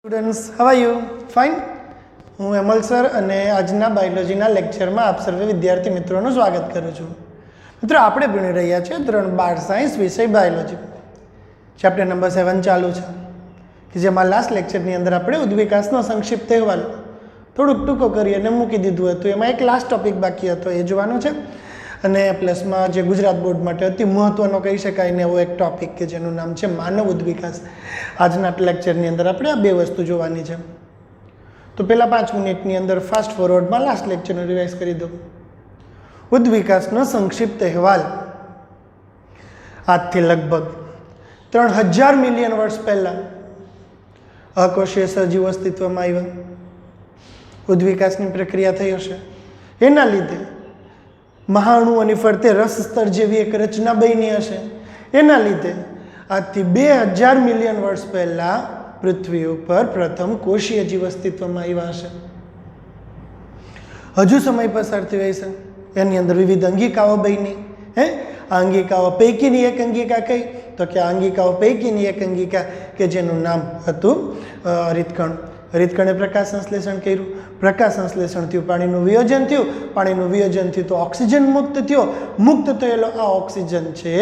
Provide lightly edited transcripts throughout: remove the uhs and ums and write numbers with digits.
Students, how are you? Fine. હું Hemal sir અને આજના બાયોલોજીના લેક્ચરમાં આપ સર્વે વિદ્યાર્થી મિત્રોનું સ્વાગત કરું છું. મિત્રો, આપણે ભણી રહ્યા છીએ ધોરણ 12 સાયન્સ વિષય બાયોલોજી. ચેપ્ટર નંબર 7 ચાલુ છે કે જેમાં લાસ્ટ લેક્ચરની અંદર આપણે ઉદ્વિકાસનો સંક્ષિપ્ત અહેવાલ થોડુંક ટૂંકો કરી અને મૂકી દીધું હતું. એમાં એક લાસ્ટ ટોપિક બાકી હતો, એ જોવાનો છે. અને પ્લસમાં જે ગુજરાત બોર્ડ માટે અતિ મહત્ત્વનો કહી શકાય ને એવો એક ટોપિક કે જેનું નામ છે માનવ ઉદ્વિકાસ. આજના લેક્ચરની અંદર આપણે આ બે વસ્તુ જોવાની છે. તો પહેલાં 5 મિનિટની અંદર ફાસ્ટ ફોરવર્ડમાં લાસ્ટ લેક્ચરનું રિવાઇઝ કરી દઉં. ઉદ્વિકાસનો સંક્ષિપ્ત અહેવાલ આજથી લગભગ 3000 મિલિયન વર્ષ પહેલાં અકોષીય સજીવો અસ્તિત્વમાં આવ્યા. ઉદ્વિકાસની પ્રક્રિયા થઈ હશે. એના લીધે મહાઅણુઓની ફરતે રસ સ્તર જેવી એક રચના બની હશે. એના લીધે આજથી 2000 મિલિયન વર્ષ પહેલાં પૃથ્વી ઉપર પ્રથમ કોષીય જીવ અસ્તિત્વમાં આવ્યા હશે. હજુ સમય પસાર થયો હશે. એની અંદર વિવિધ અંગિકાઓ બની. આ અંગિકાઓ પૈકીની એક અંગિકા કઈ? તો કે આ અંગિકાઓ પૈકીની એક અંગિકા કે જેનું નામ હતું હરિતકણ. હરિતકણે પ્રકાશ સંશ્લેષણ કર્યું. પ્રકાશ સંશ્લેષણ થયું, પાણીનું વિયોજન થયું. પાણીનું વિયોજન થયું તો ઓક્સિજન મુક્ત થયો. મુક્ત થયેલો આ ઓક્સિજન છે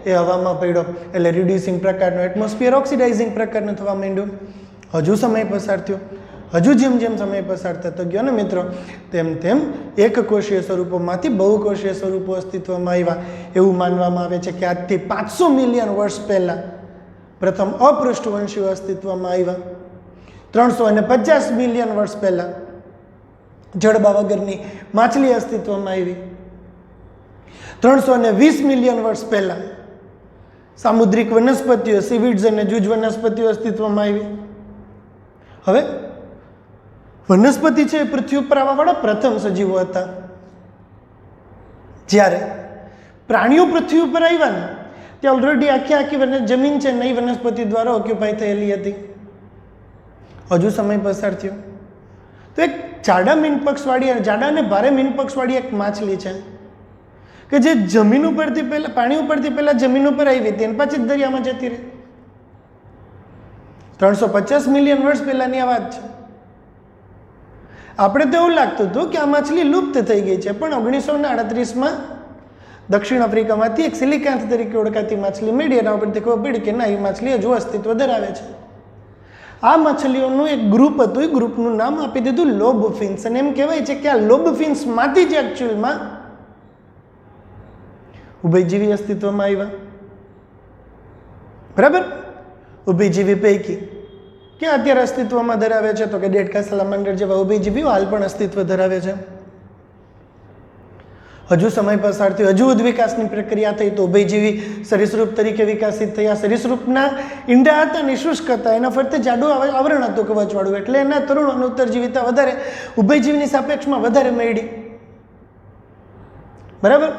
એ હવામાં પડ્યો, એટલે રિડ્યુસિંગ પ્રકારનો એટમોસ્ફિયર ઓક્સિડાઇઝિંગ પ્રકારનું થવા માંડ્યું. હજુ સમય પસાર થયો. હજુ જેમ જેમ સમય પસાર થતો ગયો ને મિત્રો, તેમ તેમ એક કોષીય સ્વરૂપોમાંથી બહુકોષીય સ્વરૂપો અસ્તિત્વમાં આવ્યા. એવું માનવામાં આવે છે કે આજથી 500 મિલિયન વર્ષ પહેલાં પ્રથમ અપૃષ્ઠવંશીઓ અસ્તિત્વમાં આવ્યા. 350 મિલિયન વર્ષ પહેલાં જડબા વગરની માછલી અસ્તિત્વમાં આવી. 320 મિલિયન વર્ષ પહેલાં સામુદ્રિક વનસ્પતિઓ, સીવીડ્સ અને જૂજ વનસ્પતિઓ અસ્તિત્વમાં આવી. હવે વનસ્પતિ છે એ પૃથ્વી ઉપર આવવાવાળા પ્રથમ સજીવો હતા. જ્યારે પ્રાણીઓ પૃથ્વી ઉપર આવ્યા ને ત્યાં ઓલરેડી આખી જમીન છે નવી વનસ્પતિ દ્વારા ઓક્યુપાય થયેલી હતી. હજુ સમય પસાર થયો તો એક જાડા મીનપક્ષવાળી, જાડા અને ભારે મીનપક્ષવાળી એક માછલી છે કે જે જમીન ઉપરથી પહેલાં, પાણી ઉપરથી પહેલાં જમીન ઉપર આવી હતી અને પાછી દરિયામાં જતી રહી. 350 મિલિયન વર્ષ પહેલાંની આ વાત છે. આપણે તો એવું લાગતું હતું કે આ માછલી લુપ્ત થઈ ગઈ છે, પણ 1938માં દક્ષિણ આફ્રિકામાંથી એક સિલિકાન્થ તરીકે ઓળખાતી માછલી મળી. એના ઉપરથી ખબર પડી કે ના, એ માછલી હજુ અસ્તિત્વ ધરાવે છે. આ માછલીઓનું એક ગ્રુપ હતું. એ ગ્રુપનું નામ આપી દીધું લોબફિન્સ. અને એમ કહેવાય છે કે આ લોબફિન્સમાંથી જ એકચ્યુઅલમાં ઉભયજીવી અસ્તિત્વમાં આવ્યા. બરાબર? ઉભયજીવી પૈકી કે અત્યારે અસ્તિત્વમાં ધરાવે છે તો કે ડેડકા સલામાન્ડર જેવા ઉભયજીવીઓ હાલ પણ અસ્તિત્વ ધરાવે છે. હજુ સમય પસાર થયો, હજુ ઉદ્વિકાસની પ્રક્રિયા થઈ તો ઉભયજીવી સરીસૃપ તરીકે વિકસિત થયા. સરીસૃપના ઈંડા હતા ને શુષ્ક હતા, એના ફરતે જાડું આવરણ હતું કવચવાળું, એટલે એના તરુણ અને ઉત્તરજીવિતા વધારે ઉભયજીવીની સાપેક્ષમાં વધારે મળી. બરાબર?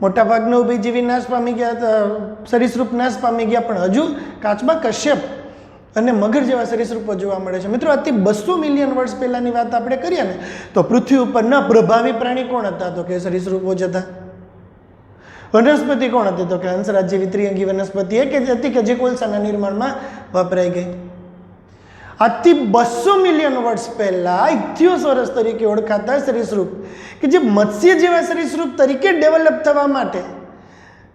મોટાભાગના ઉભયજીવી નાશ પામી ગયા, સરીસૃપ નાશ પામી ગયા, પણ હજુ કાચબા, કશ્યપ અને મગર જેવા સરીસૃપો જોવા મળે છે. મિત્રો, અતિ 200 મિલિયન વર્ષ પહેલાંની વાત આપણે કરીએ ને તો પૃથ્વી ઉપરના પ્રભાવી પ્રાણી કોણ હતા? તો કે સરીસૃપો જ હતા. વનસ્પતિ કોણ હતી? તો કે હંસરાજ જેવી ત્રિઅંગી વનસ્પતિ કે હતી કે જે કોલસાના નિર્માણમાં વપરાઈ ગઈ. આજથી 200 મિલિયન વર્ષ પહેલાં ઇથિયોસોરસ તરીકે ઓળખાતા સરીસૃપ કે જે મત્સ્ય જેવા સરીસૃપ તરીકે ડેવલપ થવા માટે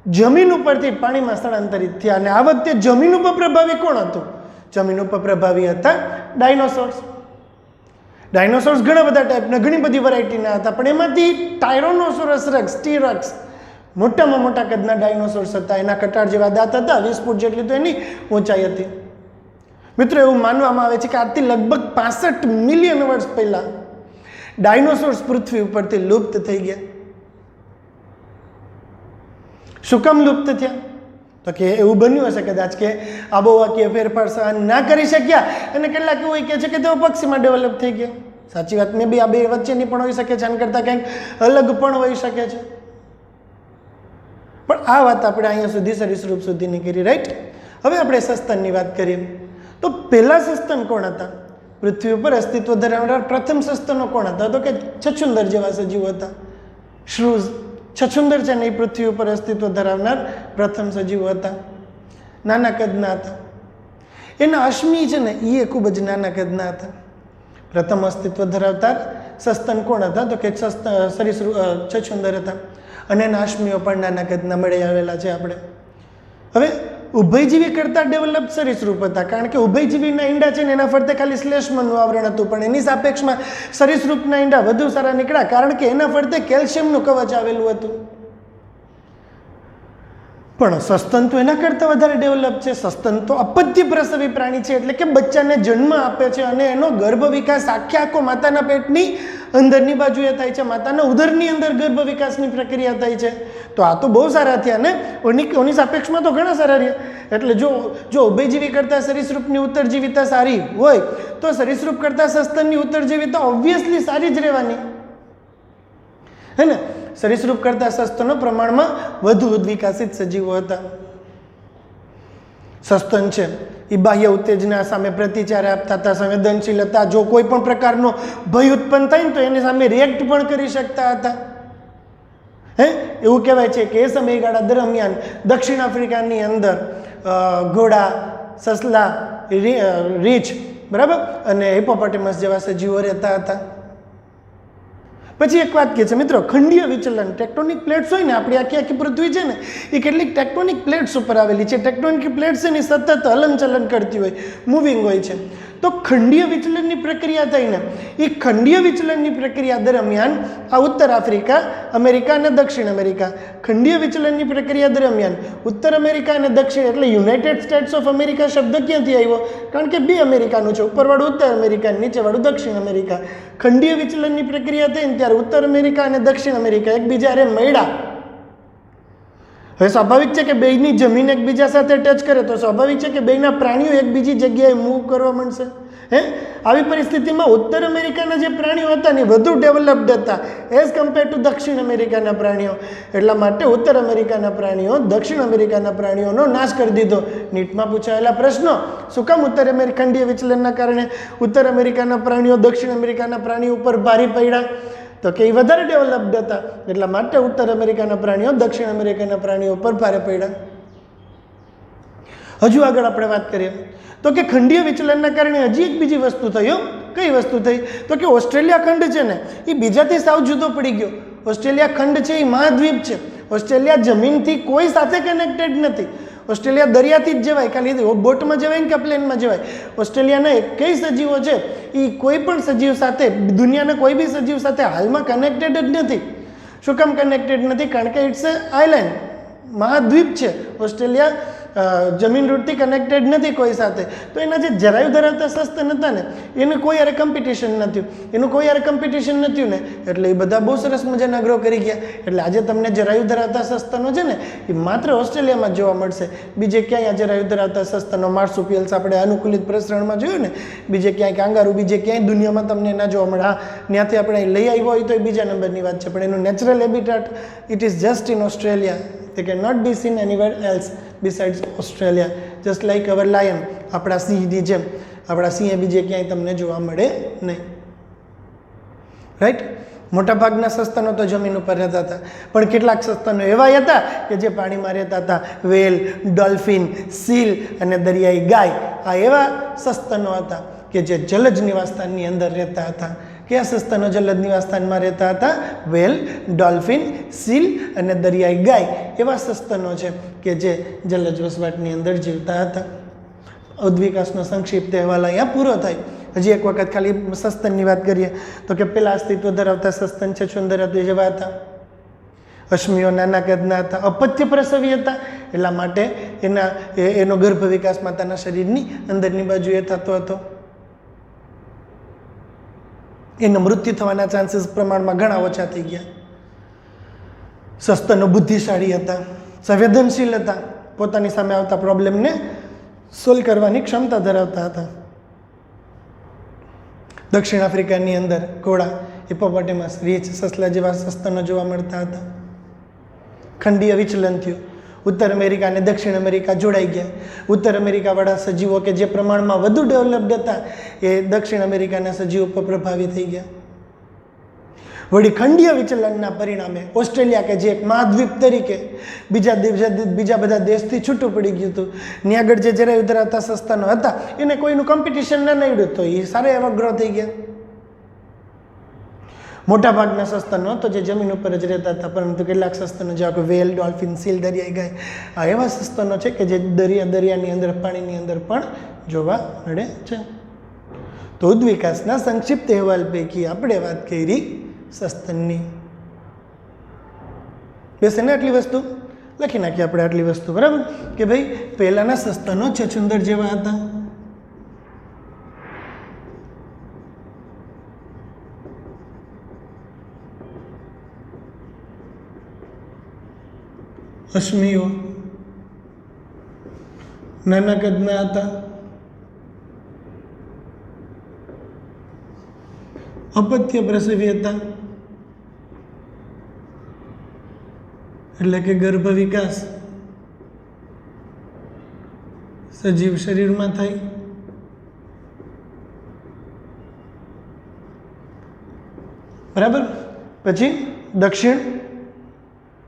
જમીન ઉપરથી પાણીમાં સ્થળાંતરિત થયા. અને આ વખતે જમીન ઉપર પ્રભાવી કોણ હતું? જમીન ઉપર પ્રભાવી હતા ડાયનોસોર્સ. ડાયનોસોર્સ ઘણા બધા ટાઈપના, ઘણી બધી વેરાયટીના હતા, પણ એમાંથી ટાયરોનોસોરસ રેક્સ, ટી-રેક્સ મોટામાં મોટા કદના ડાયનોસોર્સ હતા. એના કટાર જેવા દાંત હતા, 20 ફૂટ જેટલી તો એની ઊંચાઈ હતી. મિત્રો, એવું માનવામાં આવે છે કે આજથી લગભગ 65 મિલિયન વર્ષ પહેલાં ડાયનોસોર્સ પૃથ્વી ઉપરથી લુપ્ત થઈ ગયા. શું કામ લુપ્ત થયા? તો કે એવું બન્યું હશે કદાચ કે આબોહવાકીય ફેરફાર સહન ના કરી શક્યા, અને કેટલાક એવું કહે છે કે તેઓ પક્ષીમાં ડેવલપ થઈ ગયા. સાચી વાત, મે બી આ બે વચ્ચેની પણ હોઈ શકે છે, આના કરતાં કંઈક અલગ પણ હોઈ શકે છે. પણ આ વાત આપણે અહીંયા સુધી સરીસૃપ સુધીની કરી, રાઈટ? હવે આપણે સસ્તનની વાત કરીએ તો પહેલા સસ્તન કોણ હતા? પૃથ્વી ઉપર અસ્તિત્વ ધરાવનાર પ્રથમ સસ્તનો કોણ હતા? તો કે છછુંદર જેવા સજીવો હતા. શ્રુઝ, છછુંદર છે ને એ પૃથ્વી ઉપર અસ્તિત્વ ધરાવનાર પ્રથમ સજીવો હતા. નાના કદના હતા. એના અશ્મિ છે ને એ ખૂબ જ નાના કદના હતા. પ્રથમ અસ્તિત્વ ધરાવતા સસ્તન કોણ હતા? તો કે સરીસૃપ છછુંદર હતા. અને એના અશ્મિઓ પણ નાના કદના મળી આવેલા છે આપણે. હવે ઉભયજીવી કરતાં ડેવલપ સરીસૃપ હતા, કારણ કે ઉભયજીવીના ઈંડા છે ને એના ફરતે ખાલી શ્લેષ્મનું આવરણ હતું, પણ એની સાપેક્ષમાં સરીસૃપના ઈંડા વધુ સારા નીકળ્યા, કારણ કે એના ફરતે કેલ્શિયમનું કવચ આવેલું હતું. પણ સસ્તન તો એના કરતાં વધારે ડેવલપ છે. સસ્તન તો અપત્ય પ્રસવી પ્રાણી છે, એટલે કે બચ્ચાને જન્મ આપે છે અને એનો ગર્ભ વિકાસ આખો માતાના પેટની અંદરની બાજુએ થાય છે, માતાના ઉદરની અંદર ગર્ભ વિકાસની પ્રક્રિયા થાય છે. તો આ તો બહુ સારા થયા ને, ઓની સાપેક્ષમાં તો ઘણા સારા રહ્યા. એટલે જો ઉભયજીવી કરતાં સરીસૃપની ઉત્તરજીવિતા સારી હોય તો સરીસૃપ કરતાં સસ્તનની ઉત્તરજીવિતા ઓબ્વિયસલી સારી જ રહેવાની, હે ને. સરીસૃપ કરતાં સસ્તનો પ્રમાણમાં વધુ વિકસિત સજીવો હતા. સસ્તન છે એ બાહ્ય ઉત્તેજના સામે પ્રતિચાર આપતા હતા, સંવેદનશીલ હતા. જો કોઈ પણ પ્રકારનો ભય ઉત્પન્ન થાય ને તો એની સામે રિએક્ટ પણ કરી શકતા હતા. એવું કહેવાય છે કે એ સમયગાળા દરમિયાન દક્ષિણ આફ્રિકાની અંદર ઘોડા, સસલા, રીંછ, બરાબર, અને હિપોપોટેમસ જેવા સજીવો રહેતા હતા. પછી એક વાત કહે છે મિત્રો, ખંડીય વિચલન. ટેક્ટોનિક પ્લેટ્સ હોય ને, આપણી આખી પૃથ્વી છે ને એ કેટલીક ટેક્ટોનિક પ્લેટ્સ ઉપર આવેલી છે. ટેક્ટોનિક પ્લેટ્સ છે ને સતત હલનચલન કરતી હોય, મૂવિંગ હોય છે. તો ખંડીય વિચલનની પ્રક્રિયા થઈને એ ખંડીય વિચલનની પ્રક્રિયા દરમિયાન આ ઉત્તર આફ્રિકા, અમેરિકા અને દક્ષિણ અમેરિકા, ખંડીય વિચલનની પ્રક્રિયા દરમિયાન ઉત્તર અમેરિકા અને દક્ષિણ, એટલે યુનાઇટેડ સ્ટેટ્સ ઓફ અમેરિકા શબ્દ ક્યાંથી આવ્યો? કારણ કે બે અમેરિકાનું છે, ઉપરવાળું ઉત્તર અમેરિકા, નીચેવાળું દક્ષિણ અમેરિકા. ખંડીય વિચલનની પ્રક્રિયા થઈ ને ત્યારે ઉત્તર અમેરિકા અને દક્ષિણ અમેરિકા એકબીજા હારે મળ્યા. હવે સ્વાભાવિક છે કે બેયની જમીન એકબીજા સાથે ટચ કરે તો સ્વાભાવિક છે કે બેયના પ્રાણીઓ એકબીજી જગ્યાએ મૂવ કરવા માંડશે. આવી પરિસ્થિતિમાં ઉત્તર અમેરિકાના જે પ્રાણીઓ હતા ને વધુ ડેવલપ્ડ હતા એઝ કમ્પેર ટુ દક્ષિણ અમેરિકાના પ્રાણીઓ. એટલા માટે ઉત્તર અમેરિકાના પ્રાણીઓ દક્ષિણ અમેરિકાના પ્રાણીઓનો નાશ કરી દીધો. નીટમાં પૂછાયેલા પ્રશ્નો, શું કામ ઉત્તર ખંડીય વિચલનના કારણે ઉત્તર અમેરિકાના પ્રાણીઓ દક્ષિણ અમેરિકાના પ્રાણીઓ ઉપર ભારી પડ્યા? તો કે એ વધારે ડેવલપ્ડ હતા, એટલા માટે ઉત્તર અમેરિકાના પ્રાણીઓ દક્ષિણ અમેરિકાના પ્રાણીઓ પર ભારે પડ્યા. હજુ આગળ આપણે વાત કરીએ તો કે ખંડીય વિચલનના કારણે હજી એક બીજી વસ્તુ થઈ. કઈ વસ્તુ થઈ? તો કે ઓસ્ટ્રેલિયા ખંડ છે ને એ બીજાથી સાવ જુદો પડી ગયો. ઓસ્ટ્રેલિયા ખંડ છે એ મહાદ્વીપ છે. ઓસ્ટ્રેલિયા જમીનથી કોઈ સાથે કનેક્ટેડ નથી. ઓસ્ટ્રેલિયા દરિયાથી જ જવાય, ખાલી બોટમાં જવાય ને કે પ્લેનમાં જવાય. ઓસ્ટ્રેલિયાના એકેય સજીવો છે એ કોઈ પણ સજીવ સાથે, દુનિયાના કોઈ બી સજીવ સાથે હાલમાં કનેક્ટેડ જ નથી. શું કામ કનેક્ટેડ નથી? કારણ કે ઇટ્સ એ આઇલેન્ડ, મહાદ્વીપ છે. ઓસ્ટ્રેલિયા જમીન રૂટથી કનેક્ટેડ નથી કોઈ સાથે. તો એના જે જરાયુ ધરાવતા સસ્તન હતા ને એનું કોઈ યારે કોમ્પિટિશન નથી ને, એટલે એ બધા બહુ સરસ મજાના ગ્રો કરી ગયા. એટલે આજે તમને જરાયુ ધરાવતા સસ્તનો છે ને એ માત્ર ઓસ્ટ્રેલિયામાં જ જોવા મળશે. બીજે ક્યાંય આ જરાયુ ધરાવતા સસ્તનો, માર્સુપિયલ્સ આપણે અનુકૂલિત પ્રસરણમાં જોયું ને, બીજે ક્યાંય કાંગારૂ, બીજે ક્યાંય દુનિયામાં તમને ના જોવા મળે. હા, ત્યાંથી આપણે લઈ આવ્યો હોય તો એ બીજા નંબરની વાત છે, પણ એનું natural habitat it is just in Australia. They cannot be seen anywhere else besides Australia. Just like our lion, આપણા સિંહની જેમ આપણા સિંહ બીજે ક્યાંય તમને જોવા મળે નહીં. રાઈટ? મોટાભાગના સસ્તનો તો જમીન ઉપર રહેતા હતા, પણ કેટલાક સસ્તનો એવા હતા કે જે પાણીમાં રહેતા હતા. વેલ, ડોલ્ફિન, સીલ અને દરિયાઈ ગાય, આ એવા સસ્તનો હતા કે જે જલજ નિવાસસ્થાનની અંદર રહેતા હતા. કયા સસ્તનો જલજ નિવાસસ્થાનમાં રહેતા હતા? વેલ, ડોલ્ફિન, સીલ અને દરિયાઈ ગાય એવા સસ્તનો છે કે જે જલજ વસવાટની અંદર જીવતા હતા. ઉદ્વિકાસનો સંક્ષિપ્ત અહેવાલ અહીંયા પૂરો થાય. હજી એક વખત ખાલી સસ્તનની વાત કરીએ તો કે પેલા અસ્તિત્વ ધરાવતા સસ્તન છે છુંદર જેવા હતા. અશ્મિઓ નાના કદના હતા, અપત્ય પ્રસવી હતા, એટલા માટે એનો ગર્ભ વિકાસ માતાના શરીરની અંદરની બાજુએ થતો હતો. એનું મૃત્યુ થવાના ચાન્સીસ પ્રમાણમાં ઘણા ઓછા થઈ ગયા. સસ્તનો બુદ્ધિશાળી હતા, સંવેદનશીલ હતા, પોતાની સામે આવતા પ્રોબ્લેમને સોલ્વ કરવાની ક્ષમતા ધરાવતા હતા. દક્ષિણ આફ્રિકાની અંદર ઘોડા, હિપોપોટેમસ, રીંછ, સસલા જેવા સસ્તનો જોવા મળતા હતા. ખંડીય વિચલન થયું. ઉત્તર અમેરિકા અને દક્ષિણ અમેરિકા જોડાઈ ગયા. ઉત્તર અમેરિકાવાળા સજીવો કે જે પ્રમાણમાં વધુ ડેવલપ્ડ હતા એ દક્ષિણ અમેરિકાના સજીવો પર પ્રભાવિત થઈ ગયા. વળી ખંડીય વિચલનના પરિણામે ઓસ્ટ્રેલિયા કે જે એક મહાદ્વીપ તરીકે બીજા બધા દેશથી છૂટું પડી ગયું હતું, ને આગળ જે જરાયું ધરાવતા સસ્તાનો હતા એને કોઈનું કોમ્પિટિશન ના નડ્યું તો એ સારા એવા ગ્રો થઈ ગયા. મોટાભાગના સસ્તાનો તો જે જમીન ઉપર જ રહેતા હતા, પરંતુ કેટલાક સસ્તાનો જેવા કે વેલ, ડોલ્ફિન, સીલ, દરિયાઈ ગાય આ એવા સસ્તાનો છે કે જે દરિયાની અંદર, પાણીની અંદર પણ જોવા મળે છે. તો ઉદ્વિકાસના સંક્ષિપ્ત અહેવાલ પૈકી આપણે વાત કરી સસ્તનની. બેસે ને આટલી વસ્તુ લખી નાખીએ આપણે, આટલી વસ્તુ બરાબર કે ભાઈ પહેલાના સસ્તનો છછુંદર જેવા હતા. અશ્મિઓ નાના કદના હતા. અપત્ય પ્રસવી હતા, એટલે કે ગર્ભ વિકાસ સજીવ શરીરમાં થાય. બરાબર. પછી દક્ષિણ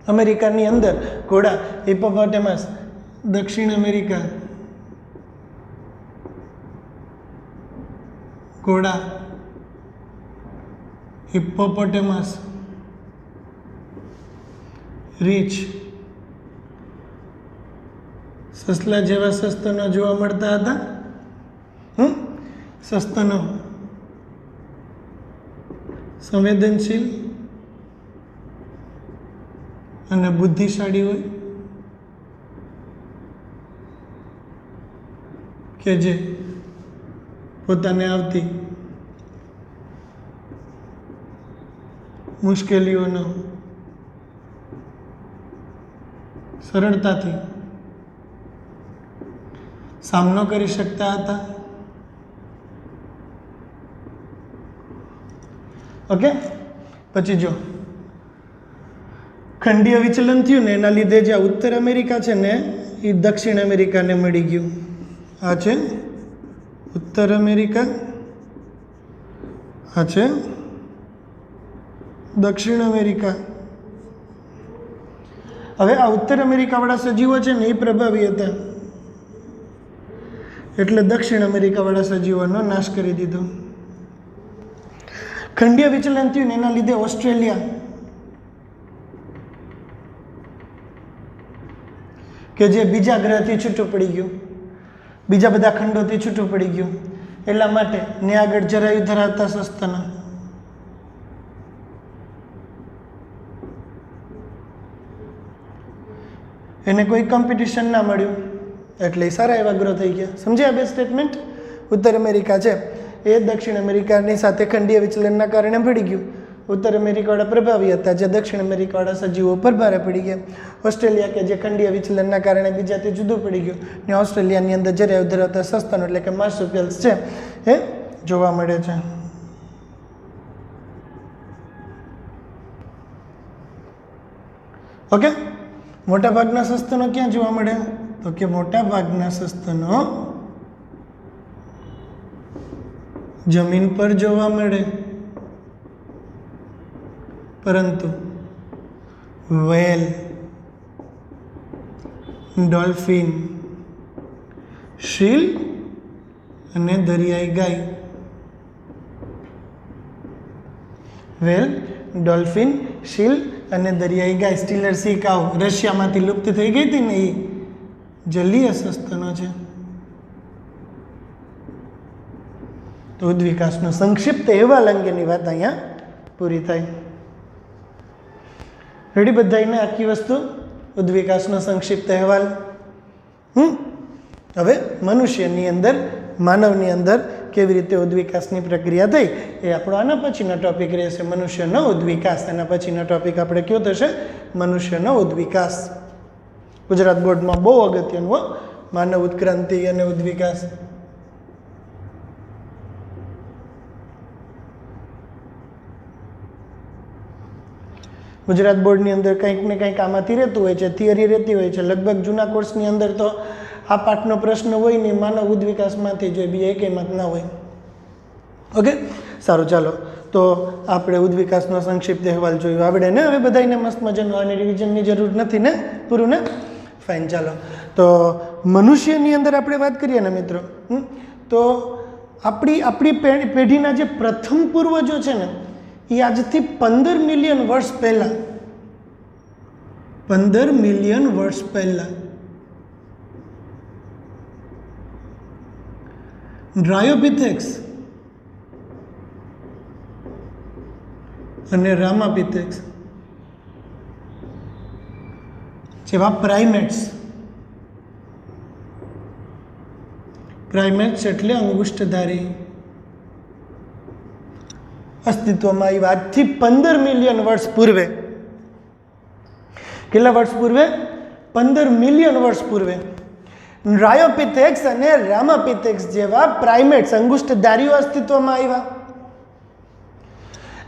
અમેરિકાની અંદર ઘોડા હિપ્પોપોટેમસ, દક્ષિણ અમેરિકા ઘોડા હિપ્પોપોટેમસ, રીછ, સસલા જેવા સસ્તનો જોવા મળતા હતા. સસ્તનો સંવેદનશીલ અને બુદ્ધિશાળી હોય કે જે પોતાને આવતી મુશ્કેલીઓનો સરળતાથી સામનો કરી શકતા હતા. ઓકે. પછી જો ખંડીય વિચલન થયું ને એના લીધે જે ઉત્તર અમેરિકા છે ને એ દક્ષિણ અમેરિકાને મળી ગયું. આ છે ઉત્તર અમેરિકા, આ છે દક્ષિણ અમેરિકા. હવે આ ઉત્તર અમેરિકાવાળા સજીવો છે ને એ પ્રભાવી હતા, એટલે દક્ષિણ અમેરિકાવાળા સજીવોનો નાશ કરી દીધો. ખંડીય વિચલન થયું ને એના લીધે ઓસ્ટ્રેલિયા કે જે બીજા ગ્રહથી છૂટું પડી ગયું, બીજા બધા ખંડોથી છૂટું પડી ગયું, એટલા માટે ને આગળ જરાયું ધરાવતા સસ્તના એને કોઈ કોમ્પિટિશન ના મળ્યું, એટલે સારા એવા ગ્રો થઈ ગયા. સમજ્યા બે સ્ટેટમેન્ટ? ઉત્તર અમેરિકા છે એ દક્ષિણ અમેરિકાની સાથે ખંડીય વિચલનના કારણે પડી ગયું. ઉત્તર અમેરિકાવાળા પ્રભાવી હતા, જે દક્ષિણ અમેરિકાવાળા સજીવો પર ભારે પડી ગયા. ઓસ્ટ્રેલિયા કે જે ખંડીય વિચલનના કારણે બીજાથી જુદું પડી ગયું, ને ઓસ્ટ્રેલિયાની અંદર જરાયું ધરાવતા સસ્તનો એટલે કે માર્સુપિયલ્સ છે એ જોવા મળે છે. ઓકે. મોટાભાગના સસ્તનો ક્યાં જોવા મળે? તો કે મોટાભાગના સસ્તનો જમીન પર જોવા મળે, પરંતુ વેલ, ડોલ્ફિન, શીલ અને દરિયાઈ ગાય, વેલ, ડોલ્ફિન, શીલ અને દરિયાઈ ગાય, સ્ટીલર સી કાઉ રશિયામાંથી લુપ્ત થઈ ગઈ હતી ને એ જલીય સસ્તનો છે. તો ઉદ્વિકાસનો સંક્ષિપ્ત અહેવાલ અંગેની વાત અહીંયા પૂરી થાય. રેડી બધાને આખી વસ્તુ? ઉદ્વિકાસનો સંક્ષિપ્ત અહેવાલ. હવે મનુષ્યની અંદર, માનવની અંદર કેવી રીતે ઉદ્વિકાસની પ્રક્રિયા થઈ એ આપણો આના પછીનો ટોપિક રહેશે, મનુષ્યનો ઉદ્વિકાસ. એના પછીનો ટોપિક આપણે કયો થશે? મનુષ્યનો ઉદ્વિકાસ. ગુજરાત બોર્ડમાં બહુ અગત્યનું માનવ ઉત્ક્રાંતિ અને ઉદ્વિકાસ. ગુજરાત બોર્ડની અંદર કંઈક ને કંઈક આમાંથી રહેતું હોય છે, થિયરી રહેતી હોય છે. લગભગ જૂના કોર્સની અંદર તો આ પાઠનો પ્રશ્ન હોય નહીં, માનવ ઉદ્વિકાસમાંથી જોઈએ, બીજા એકેયમાં ના હોય. ઓકે, સારું, ચાલો તો આપણે ઉદ્વિકાસનો સંક્ષિપ્ત અહેવાલ જોયો, આવડે ને હવે બધાને મસ્ત મજાનું, આને રિવિઝનની જરૂર નથી ને, પૂરું ને, ફાઇન. ચાલો, તો મનુષ્યની અંદર આપણે વાત કરીએ ને મિત્રો, તો આપણી પેઢીના જે પ્રથમ પૂર્વજો છે ને એ આજથી 15 મિલિયન વર્ષ પહેલાં 15 મિલિયન વર્ષ પહેલાં ડ્રાયોપિથેક્સ અને રામાપિથેક્સ જેવા પ્રાઇમેટ્સ એટલે અંગુષ્ઠધારી અસ્તિત્વમાં આવ્યા આજથી 15 મિલિયન વર્ષ પૂર્વે. કેટલા વર્ષ પૂર્વે? 15 મિલિયન વર્ષ પૂર્વે ડ્રાયોપિથેક્સ અને રામાપિથેક્સ જેવા પ્રાઇમેટ્સ અંગુષ્ઠધારીઓ અસ્તિત્વમાં આવ્યા.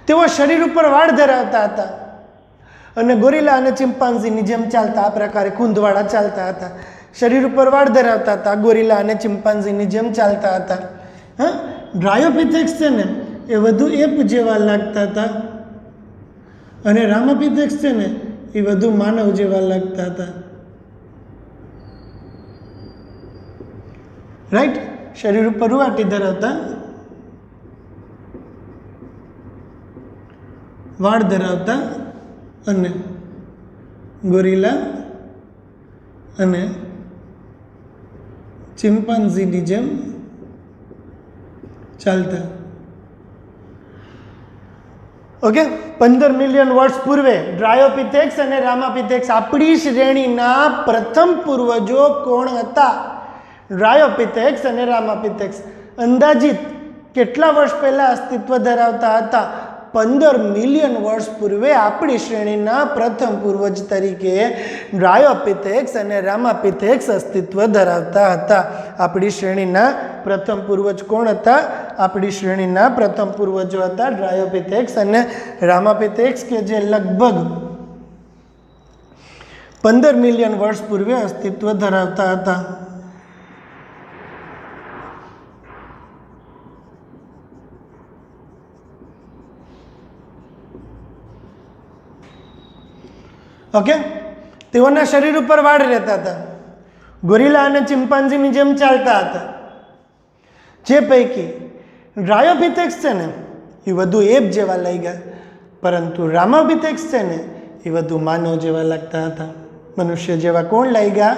તેઓ શરીર ઉપર વાળ ધરાવતા હતા અને ગોરિલા અને ચિમ્પાન્ઝીની જેમ ચાલતા, આ પ્રકારે ખૂંદવાળા ચાલતા હતા. શરીર ઉપર વાળ ધરાવતા હતા, ગોરિલા અને ચિમ્પાન્ઝીની જેમ ચાલતા હતા. હા, ડ્રાયોપિથેક્સ છે ને એ વધુ એપ જેવા લાગતા હતા અને રામાપિથેક્સ છે ને એ વધુ માનવ જેવા લાગતા હતા. રાઈટ, શરીર ઉપર રૂવાટી ધરાવતા, વાળ ધરાવતા અને ગોરિલા અને ચિમ્પાન્ઝીની જેમ ચાલતા. ઓકે, 15 મિલિયન વર્ષ પૂર્વે ડ્રાયોપિથેક્સ અને રામાપિથેક્સ આપણી શ્રેણીના પ્રથમ પૂર્વજો કોણ હતા? ડ્રાયોપિથેક્સ અને રામાપિથેક્સ અંદાજિત કેટલા વર્ષ પહેલા અસ્તિત્વ ધરાવતા હતા? 15 મિલિયન વર્ષ પૂર્વે આપણી શ્રેણીના પ્રથમ પૂર્વજ તરીકે ડ્રાયોપિથેક્સ અને રામાપિથેક્સ અસ્તિત્વ ધરાવતા હતા. આપણી શ્રેણીના પ્રથમ પૂર્વજ કોણ હતા? આપણી શ્રેણીના પ્રથમ પૂર્વજો હતા ડ્રાયોપિથેક્સ અને રામાપિથેક્સ, કે જે લગભગ 15 મિલિયન વર્ષ પૂર્વે અસ્તિત્વ ધરાવતા હતા. ઓકે, તેઓના શરીર ઉપર વાળ રહેતા હતા, ગોરિલા અને ચિમ્પાન્ઝીની જેમ ચાલતા હતા. જે પૈકી ડ્રાયોપિથેક્સ છે ને એ વધુ એપ જેવા લાગ્યા, પરંતુ રામાપિથેક્સ છે ને એ વધુ માનવ જેવા લાગતા હતા. મનુષ્ય જેવા કોણ લાગ્યા?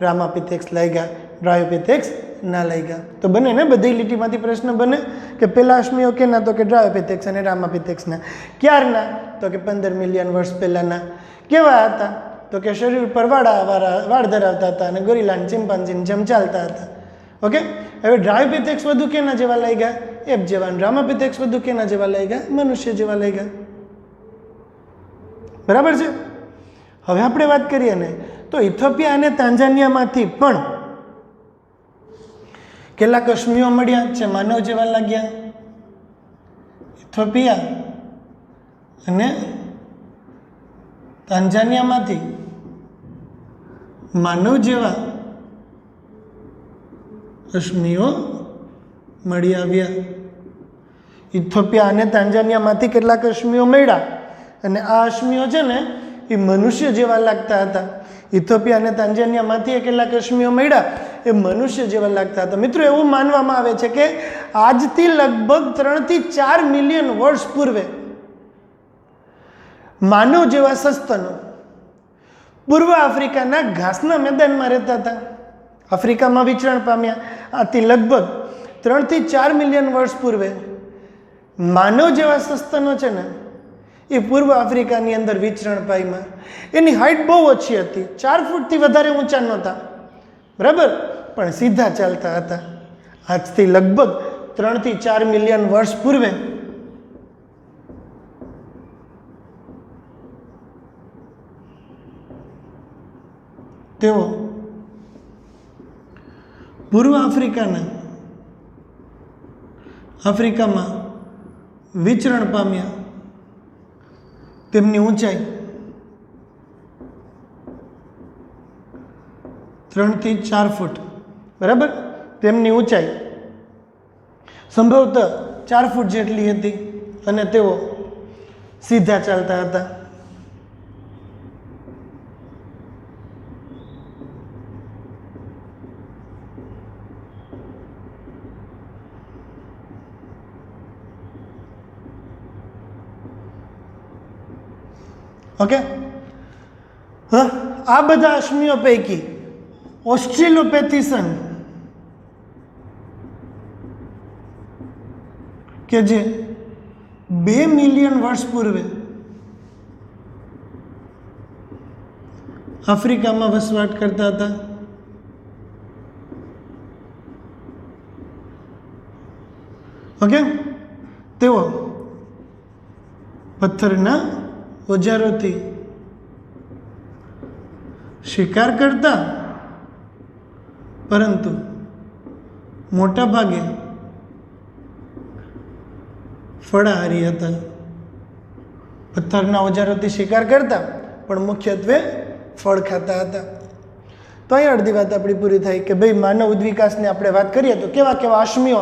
રામાપિથેક્સ લાગ્યા, ડ્રાયોપિથેક્સ ના લાગ્યા. તો બને ને, બધી લીટીમાંથી પ્રશ્ન બને કે પેલા અશ્મિઓ કેના? તો કે ડ્રાયોપિથેક્સ અને રામાપિથેક્સના. ક્યારના? તો કે 15 મિલિયન વર્ષ પહેલાના. કેવા હતા? તો કે શરીર ઉપર વાળ ધરાવતા હતા અને ગોરિલા અને ચિમ્પાન્ઝીની જેમ ચાલતા હતા. ઓકે, હવે ડ્રાયોપિથેક્સ વધુ કેના જેવા લાગ્યા? એપ જેવા. રામાપિથેક્સ વધુ કેના જેવા લાગ્યા? મનુષ્ય જેવા લાગ્યા. બરાબર છે? હવે આપણે વાત કરીએ ને તો ઇથોપિયા અને તાંજાનિયામાંથી પણ કેટલાક અશ્મિઓ મળ્યા છે માનવ જેવા લાગ્યા. ઇથોપિયા અને તાંજાનિયામાંથી માનવ જેવા અશ્મિઓ મળી આવ્યા. ઇથોપિયા અને તાંજાનિયામાંથી કેટલાક અશ્મિઓ મળ્યા અને આ અશ્મિઓ છે ને એ મનુષ્ય જેવા લાગતા હતા. ઇથોપિયા અને તાંજાનિયામાંથી કેટલાક અશ્મિઓ મળ્યા એ મનુષ્ય જેવા લાગતા હતા. મિત્રો, એવું માનવામાં આવે છે કે આજથી લગભગ 3 થી 4 મિલિયન વર્ષ પૂર્વે માનવ જેવા સસ્તનો પૂર્વ આફ્રિકાના ઘાસના મેદાનમાં રહેતા હતા. આફ્રિકામાં વિચરણ પામ્યા. આથી લગભગ 3 થી 4 મિલિયન વર્ષ પૂર્વે માનવ જેવા સસ્તનો છે ને એ પૂર્વ આફ્રિકાની અંદર વિચરણ પામ્યા. એની હાઇટ બહુ ઓછી હતી, 4 ફૂટથી વધારે ઊંચા નહોતા, બરાબર, પણ સીધા ચાલતા હતા. આજથી લગભગ 3 થી 4 મિલિયન વર્ષ પૂર્વે તેઓ પૂર્વ આફ્રિકામાં વિચરણ પામ્યા. તેમની ઊંચાઈ 3 થી 4 ફૂટ, બરાબર. તેમની ઊંચાઈ સંભવતઃ 4 ફૂટ જેટલી હતી. અને તેઓ સીધા ચાલતા હતા. ઓકે, આ બધા અશ્મિઓ પૈકી ઓસ્ટ્રેલોપેથિસન કે જે 2 મિલિયન વર્ષ પૂર્વે આફ્રિકામાં વસવાટ કરતા હતા. ઓકે, તેઓ પથ્થરના ઓજારોથી શિકાર કરતા, પરંતુ મોટા ભાગે ફળાહારી હતા. પથ્થરના ઓજારોથી શિકાર કરતા પણ મુખ્યત્વે ફળ ખાતા હતા. તો અહીં અડધી વાત આપણી પૂરી થાય કે ભાઈ માનવ ઉદ્વિકાસની આપણે વાત કરીએ તો કેવા કેવા અશ્મિઓ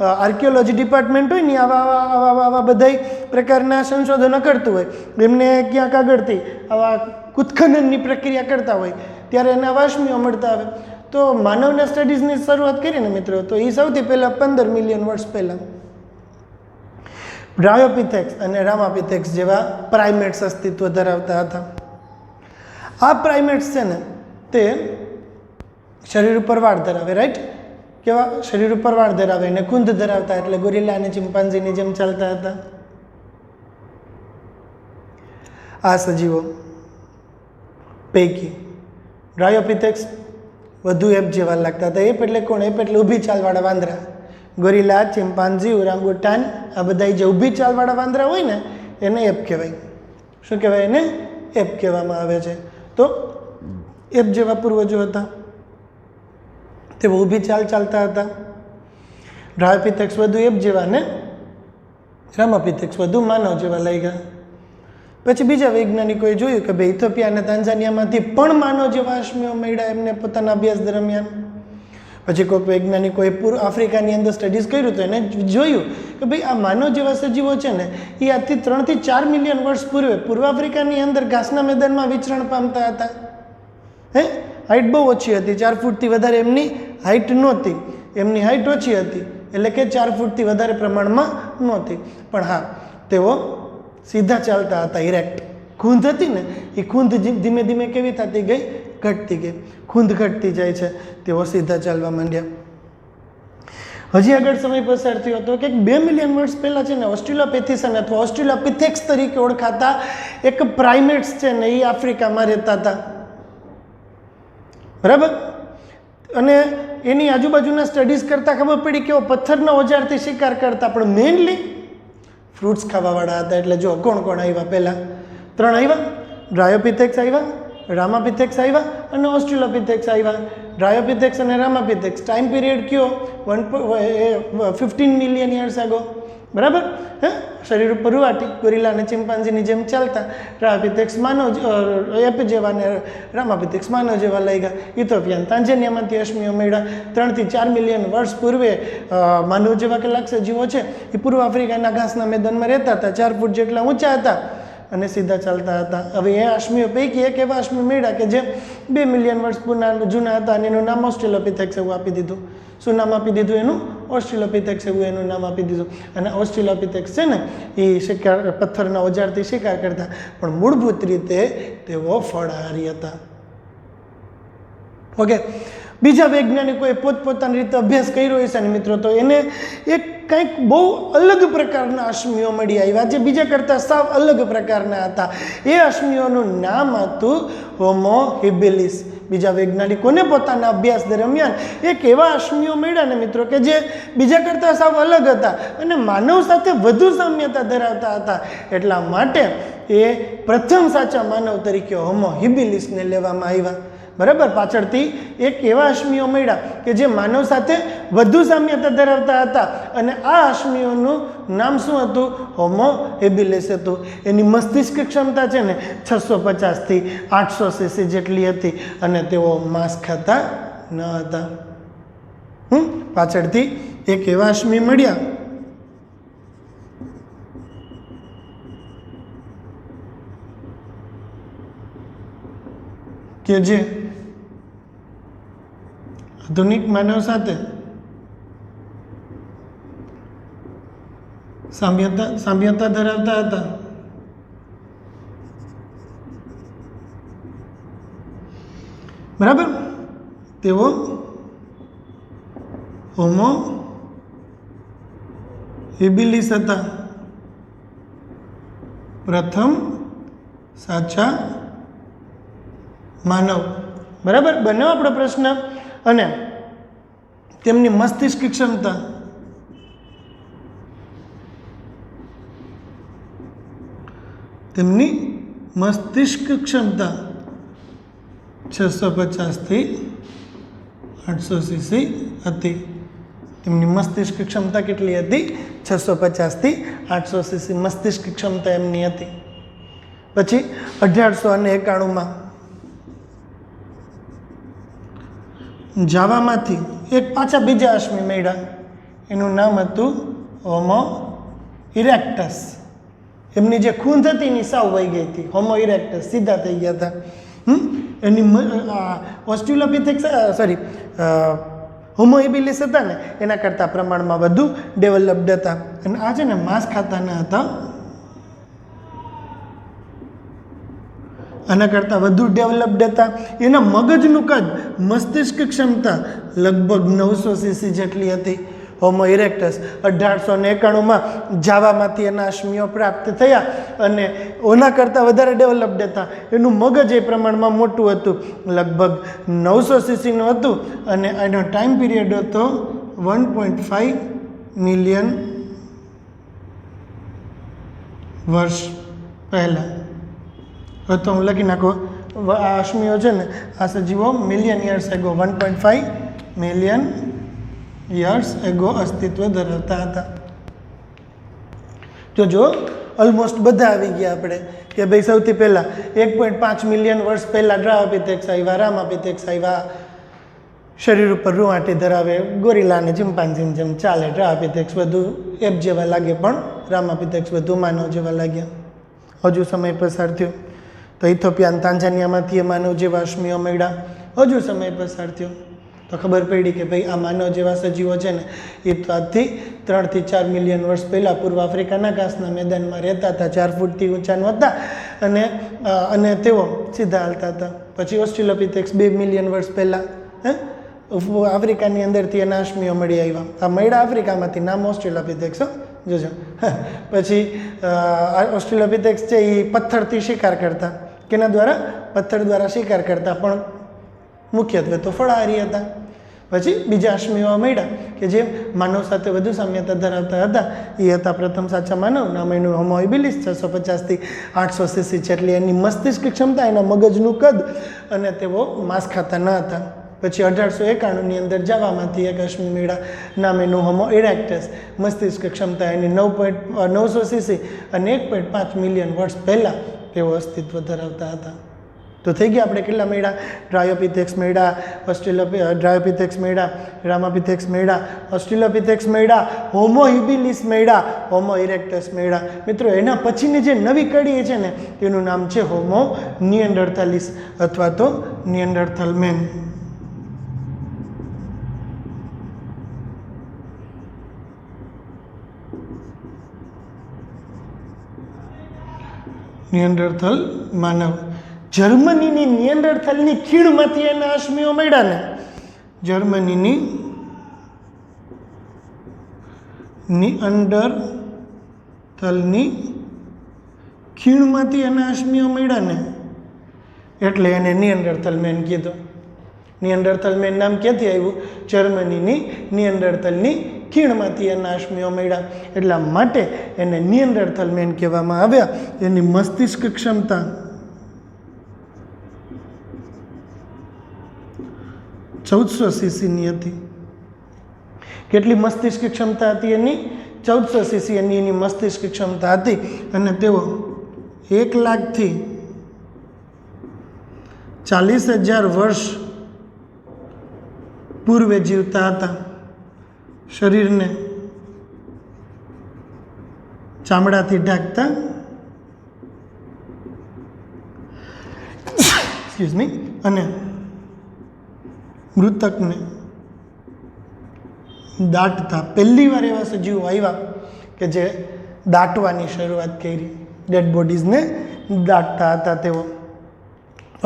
આર્કિયોલોજી ડિપાર્ટમેન્ટ હોય ને આવા બધા પ્રકારના સંશોધનો કરતું હોય, એમને ક્યાંક આગળથી આવા ઉત્ખનનની પ્રક્રિયા કરતા હોય ત્યારે એને આવા અશ્મિઓ મળતા આવે. તો માનવના સ્ટડીઝની શરૂઆત કરીએ ને મિત્રો, તો એ સૌથી પહેલાં 15 મિલિયન વર્ષ પહેલાં ડ્રાયોપિથેક્સ અને રામાપિથેક્સ જેવા પ્રાઇમેટ્સ અસ્તિત્વ ધરાવતા હતા. આ પ્રાઇમેટ્સ છે ને તે શરીર ઉપર વાળ ધરાવે, રાઈટ? કેવા? શરીર ઉપર વાળ ધરાવે અને કુંધ ધરાવતા, એટલે ગોરિલા અને ચિમ્પાન્ઝીની જેમ ચાલતા હતા. આ સજીવો પૈકી ડ્રાયોપિથેક્સ વધુ એપ જેવા લાગતા હતા. એપ એટલે કોણ? એપ એટલે ઊભી ચાલવાળા વાંદરા. ગોરિલા, ચિમ્પાન્ઝી, ઓરાંગુટાન આ બધા જે ઊભી ચાલવાળા વાંદરા હોય ને એને એપ કહેવાય. શું કહેવાય? એને એપ કહેવામાં આવે છે. તો એપ જેવા પૂર્વજો હતા, તેઓ ઊભી ચાલ ચાલતા હતા. ડ્રાયોપિથેક્સ વધુ એપ જેવા ને રામાપિથેક્સ વધુ માનવ જેવા લઈ ગયા. પછી બીજા વૈજ્ઞાનિકોએ જોયું કે ભાઈ ઇથોપિયા અને તાંઝાનિયામાંથી પણ માનવ જેવા અશ્મિઓ મળ્યા એમને પોતાના અભ્યાસ દરમિયાન. પછી કોઈક વૈજ્ઞાનિકોએ પૂર્વ આફ્રિકાની અંદર સ્ટડીઝ કર્યું તો એને જોયું કે ભાઈ આ માનવ જેવા સજીવો છે ને એ આજથી 3 થી 4 મિલિયન વર્ષ પૂર્વે પૂર્વ આફ્રિકાની અંદર ઘાસના મેદાનમાં વિચરણ પામતા હતા. હાઇટ બહુ ઓછી હતી, 4 ફૂટથી વધારે એમની હાઇટ નહોતી. એમની હાઇટ ઓછી હતી એટલે કે 4 ફૂટથી વધારે પ્રમાણમાં નહોતી. પણ હા, તેઓ સીધા ચાલતા હતા. ઇરેક્ટ ખૂંધ હતી ને એ ખૂંધ ધીમે ધીમે કેવી થતી ગઈ? ઘટતી ગઈ. ખૂંધ ઘટતી જાય છે, તેઓ સીધા ચાલવા માંડ્યા. હજી આગળ સમય પસાર થયો હતો કે 2 મિલિયન વર્ષ પહેલાં છે ને ઓસ્ટ્રેલોપેથિસન અથવા ઓસ્ટ્રેલોપિથેક્સ તરીકે ઓળખાતા એક પ્રાઇમેટ્સ છે ને એ આફ્રિકામાં રહેતા હતા. બરાબર? અને એની આજુબાજુના સ્ટડીઝ કરતાં ખબર પડી કે પથ્થરના ઓજારથી શિકાર કરતા, પણ મેઇનલી ફ્રૂટ્સ ખાવાવાળા હતા. એટલે જો કોણ કોણ આવ્યા? પહેલાં 3 આવ્યા. ડ્રાયોપિથેક્સ આવ્યા, રામાપિથેક્સ આવ્યા અને ઓસ્ટ્રેલોપિથેક્સ આવ્યા. ડ્રાયોપિથેક્સ અને રામાપિથેક્સ ટાઈમ પીરિયડ કયો? 15 મિલિયન યર્સ આગો. બરાબર? શરીર ઉપર રૂવાટી, ગોરિલા અને ચિમ્પાન્ઝીની જેમ ચાલતા. ડ્રાયોપિથેક્સ માનવ એપ જેવા ને રામાપિથેક્સ માનવ જેવા લઈ ગયા. ઇથોપિયા તાંઝાનિયામાંથી અશ્મિઓ મળ્યા. 3 થી 4 મિલિયન વર્ષ પૂર્વે માનવ જેવા કેટલાક સજીવો છે એ પૂર્વ આફ્રિકાના ઘાસના મેદાનમાં રહેતા હતા. 4 ફૂટ જેટલા ઊંચા હતા અને સીધા ચાલતા હતા. હવે એ અશ્મિઓ પૈકી એક એવા અશ્મિ મળ્યા કે જે 2 મિલિયન વર્ષ જૂના હતા અને એનું નામ ઓસ્ટ્રેલોપિથેક્સ એવું આપી દીધું. શું નામ આપી દીધું એનું? ઓસ્ટ્રેલોપિથેક્સ એવું એનું નામ આપી દીધું. અને ઓસ્ટ્રેલોપિથેક્સ છે ને એ શિકાર, પથ્થરના ઓજારથી શિકાર કરતા, પણ મૂળભૂત રીતે તેઓ ફળાહારી હતા. ઓકે, બીજા વૈજ્ઞાનિકોએ પોતપોતાની રીતે અભ્યાસ કર્યો હશે ને મિત્રો, તો એને એક કંઈક બહુ અલગ પ્રકારના અશ્મિઓ મળી આવ્યા જે બીજા કરતાં સાવ અલગ પ્રકારના હતા. એ અશ્મિઓનું નામ હતું હોમો હેબિલિસ. બીજા વૈજ્ઞાનિકોને પોતાના અભ્યાસ દરમિયાન એક એવા અશ્મિઓ મળ્યા ને મિત્રો કે જે બીજા કરતાં સાવ અલગ હતા અને માનવ સાથે વધુ સામ્યતા ધરાવતા હતા. એટલા માટે એ પ્રથમ સાચા માનવ તરીકે હોમો હેબિલિસને લેવામાં આવ્યા. બરાબર? પાછળથી એક એવા અશ્મિઓ મળ્યા કે જે માનવ સાથે વધુ સામ્યતા ધરાવતા હતા અને આ અશ્મિઓનું નામ શું હતું? હોમો હેબિલિસ હતું. એની મસ્તિષ્ક ક્ષમતા છે ને 650 થી 800 cc જેટલી હતી અને તેઓ માંસ ખાતા ન હતા. પાછળથી એક એવા અશ્મિ મળ્યા કે જે આધુનિક માનવ સાથે સામ્યતા ધરાવતા હતા. બરાબર, તેઓ હોમો હેબિલિસ હતા, પ્રથમ સાચા માનવ. બરાબર, બન્યો આપણો પ્રશ્ન. અને તેમની મસ્તિષ્ક ક્ષમતા તેમની મસ્તિષ્ક ક્ષમતા 650 થી 800 સીસી હતી. તેમની મસ્તિષ્ક ક્ષમતા કેટલી હતી? 650 થી 800 સીસી મસ્તિષ્ક ક્ષમતા એમની હતી. પછી 1891માં જાવામાંથી એક પાછા બીજા અશ્મી મળ્યા. એનું નામ હતું હોમો ઇરેક્ટસ. એમની જે ખૂંધ હતી એની સાવ વહી ગઈ હતી. હોમો ઇરેક્ટસ સીધા થઈ ગયા હતા. એની ઓસ્ટ્રેલોપિથેક્સ હોમો હેબિલિસ હતા ને એના કરતાં પ્રમાણમાં વધુ ડેવલપ્ડ હતા. અને આ છે ને માંસ ખાતાના હતા, આના કરતાં વધુ ડેવલપ્ડ હતા. એના મગજનું કદ, મસ્તિષ્ક ક્ષમતા લગભગ 900 સીસી જેટલી હતી. હોમો ઇરેક્ટસ 1891માં જાવામાંથી એના અશ્મિઓ પ્રાપ્ત થયા અને ઓના કરતાં વધારે ડેવલપ્ડ હતા. એનું મગજ એ પ્રમાણમાં મોટું હતું, લગભગ 900 સીસીનું હતું. અને એનો ટાઈમ પીરિયડ હતો 1.5 મિલિયન વર્ષ પહેલાં. હવે તો હું લખી નાખો, આ અશ્મિઓ છે ને આ સજીવો million years ago 1.5 million years ago અસ્તિત્વ ધરાવતા હતા. જો ઓલમોસ્ટ બધા આવી ગયા આપણે કે ભાઈ સૌથી પહેલાં 1.5 મિલિયન વર્ષ પહેલાં ડ્રાયોપિથેક્સ આવ્યા, રામાપિથેક્સ આવ્યા, શરીર ઉપર રૂંવાટી ધરાવે, ગોરીલાને ચિમ્પાન્ઝીની જેમ ચાલે. ડ્રાયોપિથેક્સ વધુ એપ જેવા લાગે પણ રામાપિથેક્સ વધુ માનવ જેવા લાગ્યા. હજુ સમય પસાર થયો તો ઇથોપિયા અને તાંઝાનિયામાંથી એ માનવ જેવા અશ્મિઓ મળ્યા. હજુ સમય પસાર થયો તો ખબર પડી કે ભાઈ આ માનવ જેવા સજીવો છે ને એ તો આજથી 3 થી 4 મિલિયન વર્ષ પહેલાં પૂર્વ આફ્રિકાના ઘાસના મેદાનમાં રહેતા હતા, 4 ફૂટથી ઊંચાનું હતા અને તેઓ સીધા હાલતા હતા. પછી ઓસ્ટ્રેલોપિથેક્સ 2 મિલિયન વર્ષ પહેલાં આફ્રિકાની અંદરથી એના અશ્મિઓ મળી આવ્યા. આ મળ્યા આફ્રિકામાંથી, નામ ઓસ્ટ્રેલોપિથેક્સ જોજો. પછી ઓસ્ટ્રેલોપિથેક્સ છે એ પથ્થરથી શિકાર કરતા. કેના દ્વારા? પથ્થર દ્વારા શિકાર કરતા, પણ મુખ્યત્વે તો ફળાહારી હતા. પછી બીજા અશ્મિઓ મળ્યા કે જે માનવ સાથે વધુ સામ્યતા ધરાવતા હતા. એ હતા પ્રથમ સાચા માનવ, નામ એનું હોમો હેબિલિસ. 650 થી 800 સીસી જેટલી એની મસ્તિષ્ક ક્ષમતા, એના મગજનું કદ, અને તેઓ માંસ ખાતા ન હતા. પછી 1891ની અંદર જાવામાંથી એક અશ્મિ મળ્યા, નામ એનું હોમો ઇરેક્ટસ. મસ્તિષ્ક ક્ષમતા એની 900 સીસી અને 1.5 મિલિયન વર્ષ પહેલાં તેઓ અસ્તિત્વ ધરાવતા હતા. તો થઈ ગયા આપણે કેટલા મળ્યા? ડ્રાયોપિથેક્સ મળ્યા, ડ્રાયોપિથેક્સ મળ્યા, રામાપિથેક્સ મળ્યા, ઓસ્ટ્રેલોપિથેક્સ મળ્યા, હોમો હેબિલિસ મળ્યા, હોમો ઇરેક્ટસ મળ્યા. મિત્રો એના પછીની જે નવી કડી છે ને તેનું નામ છે હોમો નિએન્ડરથાલિસ અથવા તો નિએન્ડરથલ મેન. નિએન્ડરથલ માનવ. જર્મનીની નિએન્ડરથલની ખીણમાંથી એના અશ્મિઓ મળ્યા ને, જર્મનીની નિએન્ડરથલની ખીણમાંથી એના અશ્મિઓ મળ્યા ને એટલે એને નિએન્ડરથલ મેન કીધું. નિએન્ડરથલ મેન નામ ક્યાંથી આવ્યું? જર્મનીની નિએન્ડરથલની ખીણમાંથી એના અશ્મિઓ મળ્યા એટલા માટે એને નિએન્ડરથલ મેન કહેવામાં આવ્યા. એની મસ્તિષ્ક ક્ષમતા 1400 સીસીની હતી. કેટલી મસ્તિષ્ક ક્ષમતા હતી એની? 1400 સીસી એની મસ્તિષ્ક ક્ષમતા હતી. અને તેઓ 1 લાખથી 40,000 વર્ષ પૂર્વે જીવતા હતા. શરીરને ચામડાથી ઢાંકતા અને મૃતકને દાટતા પહેલી વાર એવા સજીવો આવ્યા કે જે દાટવાની શરૂઆત કરી, ડેડ બોડીઝને દાટતા હતા તેઓ.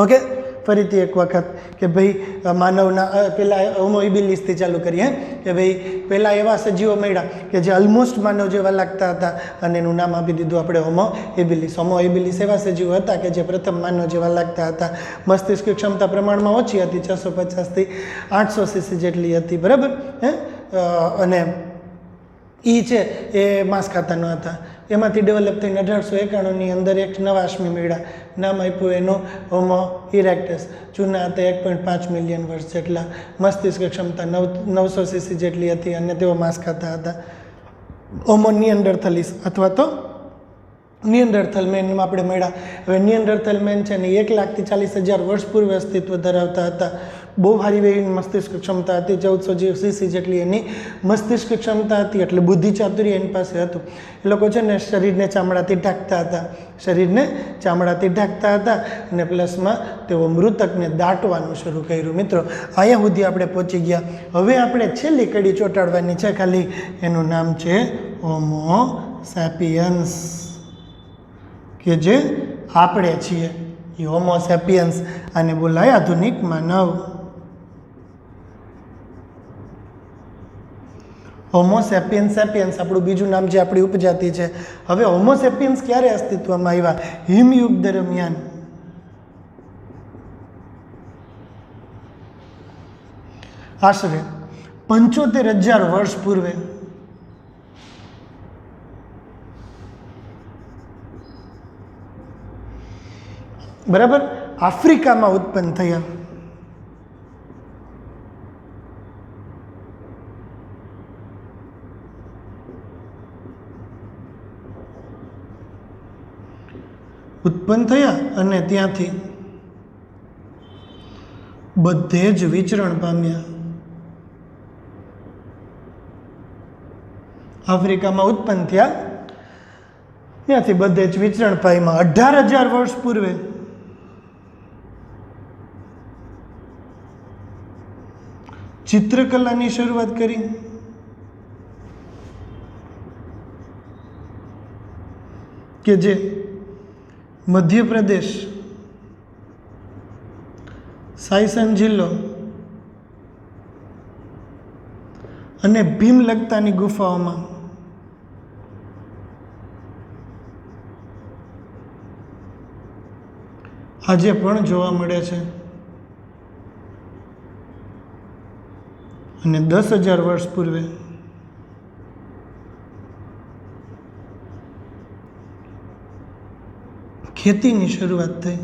ઓકે, ફરીથી એક વખત કે ભાઈ માનવના પહેલાં હોમો ઇબિલિસથી ચાલુ કરીએ કે ભાઈ પહેલાં એવા સજીવો મળ્યા કે જે ઓલમોસ્ટ માનવ જેવા લાગતા હતા અને એનું નામ આપી દીધું આપણે હોમો ઇબિલિસ. હોમો ઇબિલિસ એવા સજીવો હતા કે જે પ્રથમ માનવ જેવા લાગતા હતા. મસ્તિષ્ક ક્ષમતા પ્રમાણમાં ઓછી હતી, 650 થી 800 cc જેટલી હતી, બરાબર હે. અને એ છે એ માંસ ખાતા ન હતા. એમાંથી ડેવલપ થઈને 1891ની અંદર એક નવા અશ્મી મળ્યા, નામ આપ્યું એનું હોમો ઇરેક્ટસ. જૂના હતા 1.5 મિલિયન વર્ષ જેટલા, મસ્તિષ્ક ક્ષમતા 900 cc જેટલી હતી અને તેઓ માંસ ખાતા હતા. હોમો નિઅન્ડરથલિસ અથવા તો નિઅન્ડરથલ મેનમાં આપણે મળ્યા. હવે નિઅન્ડરથલ મેન છે ને 1,40,000 વર્ષ પૂર્વે અસ્તિત્વ ધરાવતા હતા. બહુ સારી એવી મસ્તિષ્ક ક્ષમતા હતી, 1400 cc જેટલી એની મસ્તિષ્ક ક્ષમતા હતી, એટલે બુદ્ધિ ચાતુર્ય એની પાસે હતું. એ લોકો છે ને શરીરને ચામડાથી ઢાંકતા હતા, શરીરને ચામડાથી ઢાંકતા હતા અને પ્લસમાં તેઓ મૃતકને દાટવાનું શરૂ કર્યું. મિત્રો, અહીંયા સુધી આપણે પહોંચી ગયા. હવે આપણે છેલ્લી કડી ચોંટાડવાની છે ખાલી, એનું નામ છે હોમો સેપિયન્સ, કે જે આપણે છીએ એ હોમો સેપિયન્સ. આને બોલાય આધુનિક માનવ. હોમો સેપિયન્સ સેપિયન્સ આપણું બીજું નામ છે, આપણી ઉપજાતિ છે. હવે હોમો સેપિયન્સ ક્યારે અસ્તિત્વમાં આવ્યા? હિમયુગ દરમિયાન. આશરે 75,000 વર્ષ પૂર્વે. બરાબર, આફ્રિકામાં ઉત્પન્ન થયા. અને ત્યાંથી બધે જ વિચરણ પામ્યા. આફ્રિકામાં ઉત્પન્ન થયા, ત્યાંથી બધે જ વિચરણ પામ્યા. 18,000 વર્ષ પૂર્વે ચિત્રકલાની શરૂઆત કરી. કે જે મધ્યપ્રદેશ, સાયસન જિલ્લો અને ભીમલગતાની ગુફાઓમાં આજે પણ જોવા મળે છે. અને 10,000 વર્ષ પૂર્વે ખેતીની શરૂઆત થઈ.